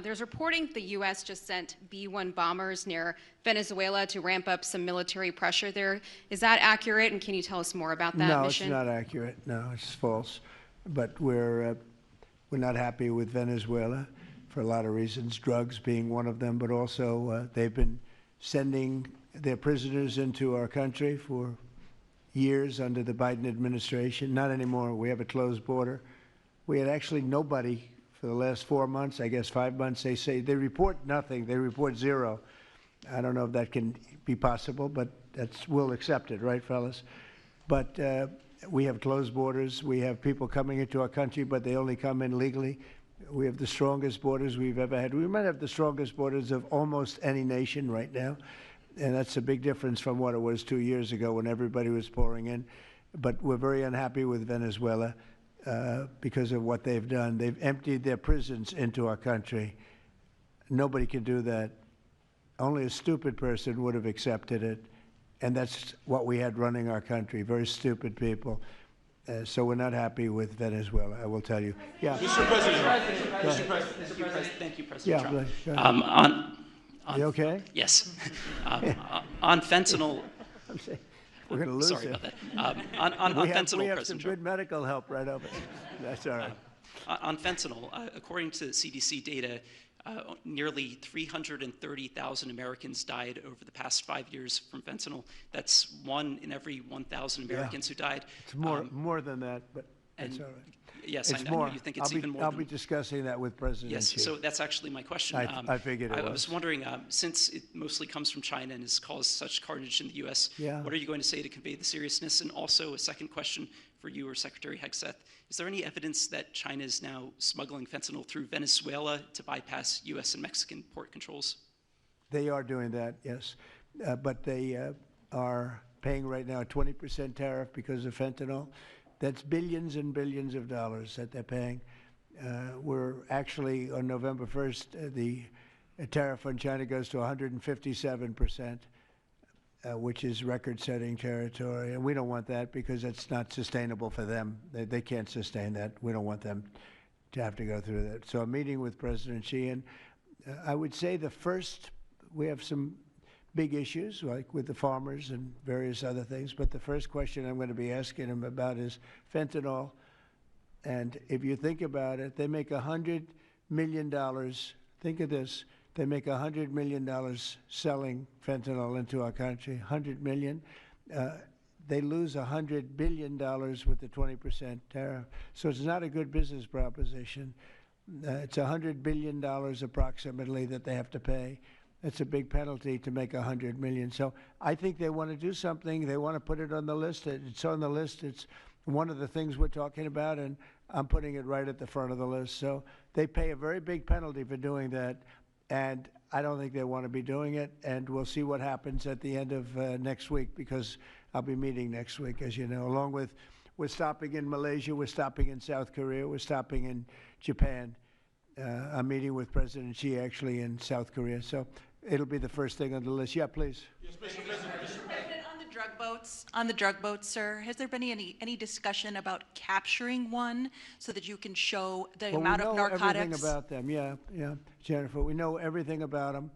There's reporting the U.S. just sent B-1 bombers near Venezuela to ramp up some military pressure there. Is that accurate, and can you tell us more about that mission? No, it's not accurate. No, it's false. But we're not happy with Venezuela for a lot of reasons, drugs being one of them, but also they've been sending their prisoners into our country for years under the Biden administration. Not anymore. We have a closed border. We had actually nobody for the last 4 months, I guess 5 months. They report nothing. They report zero. I don't know if that can be possible, but we'll accept it, right, fellas? But we have closed borders. We have people coming into our country, but they only come in legally. We have the strongest borders we've ever had. We might have the strongest borders of almost any nation right now, and that's a big difference from what it was 2 years ago when everybody was pouring in. But we're very unhappy with Venezuela because of what they've done. They've emptied their prisons into our country. Nobody can do that. Only a stupid person would have accepted it, and that's what we had running our country, very stupid people. So we're not happy with Venezuela, I will tell you. Yeah. Mr. President. Thank you, President Trump. You okay? Yes. On fentanyl. We're going to lose Sorry him. about that. On fentanyl, we have President some Trump. good medical help right over there. That's all right. On fentanyl, according to CDC data, nearly 330,000 Americans died over the past 5 years from fentanyl. That's 1 in every 1,000 Americans who died. It's more than that, but that's all right. Yes, it's I more. know you think it's even more. I'll be discussing that with President Yes, Xi. so that's actually my question. I figured it was. I was wondering, since it mostly comes from China and has caused such carnage in the U.S., what are you going to say to convey the seriousness? And also a second question for you or Secretary Hegseth. Is there any evidence that China is now smuggling fentanyl through Venezuela to bypass U.S. and Mexican port controls? They are doing that, yes. But they are paying right now a 20% tariff because of fentanyl. That's billions and billions of dollars that they're paying. We're actually, on November 1st, the tariff on China goes to 157%, which is record-setting territory. And we don't want that because it's not sustainable for them. They can't sustain that. We don't want them to have to go through that. So I'm meeting with President Xi, and I would say we have some big issues, like with the farmers and various other things. But the first question I'm going to be asking him about is fentanyl. And if you think about it, they make $100 million. Think of this. They make $100 million selling fentanyl into our country, $100 million. They lose $100 billion with the 20% tariff. So it's not a good business proposition. It's $100 billion approximately that they have to pay. It's a big penalty to make $100 million. So I think they want to do something. They want to put it on the list. It's on the list. It's one of the things we're talking about, and I'm putting it right at the front of the list. So they pay a very big penalty for doing that, and I don't think they want to be doing it. And we'll see what happens at the end of next week, because I'll be meeting next week, as you know, along with we're stopping in Malaysia, we're stopping in South Korea, we're stopping in Japan. I'm meeting with President Xi actually in South Korea. So it'll be the first thing on the list. Yeah, please. Yes, Mr. President. On the drug boats, sir, has there been any discussion about capturing one so that you can show the amount of narcotics? We know everything about them. Yeah, Jennifer. We know everything about them.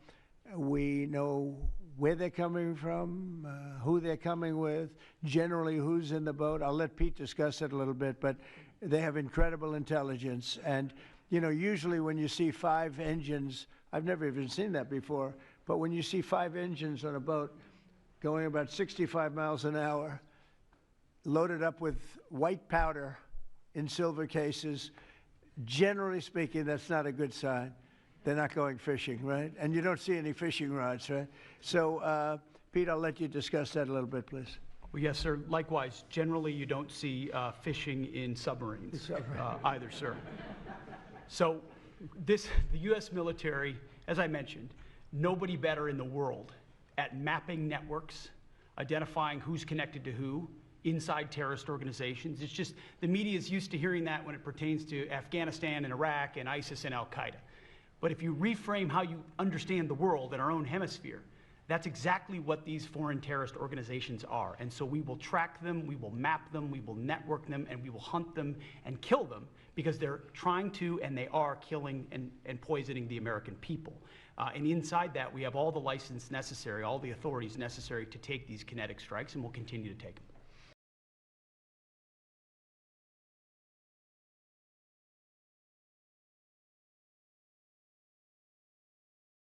We know where they're coming from, who they're coming with, generally who's in the boat. I'll let Pete discuss it a little bit, but they have incredible intelligence. And, you know, usually when you see 5 engines, I've never even seen that before, but when you see 5 engines on a boat going about 65 miles an hour, loaded up with white powder in silver cases, generally speaking, that's not a good sign. They're not going fishing, right? And you don't see any fishing rods, right? So, Pete, I'll let you discuss that a little bit, please. Well, yes, sir. Likewise, generally you don't see fishing in submarines either, sir. So the U.S. military, as I mentioned, nobody better in the world at mapping networks, identifying who's connected to who, inside terrorist organizations. It's just the media is used to hearing that when it pertains to Afghanistan and Iraq and ISIS and Al-Qaeda. But if you reframe how you understand the world in our own hemisphere, that's exactly what these foreign terrorist organizations are. And so we will track them, we will map them, we will network them, and we will hunt them and kill them, because they're trying to, and they are killing and poisoning the American people. And inside that, we have all the license necessary, all the authorities necessary to take these kinetic strikes, and we'll continue to take them.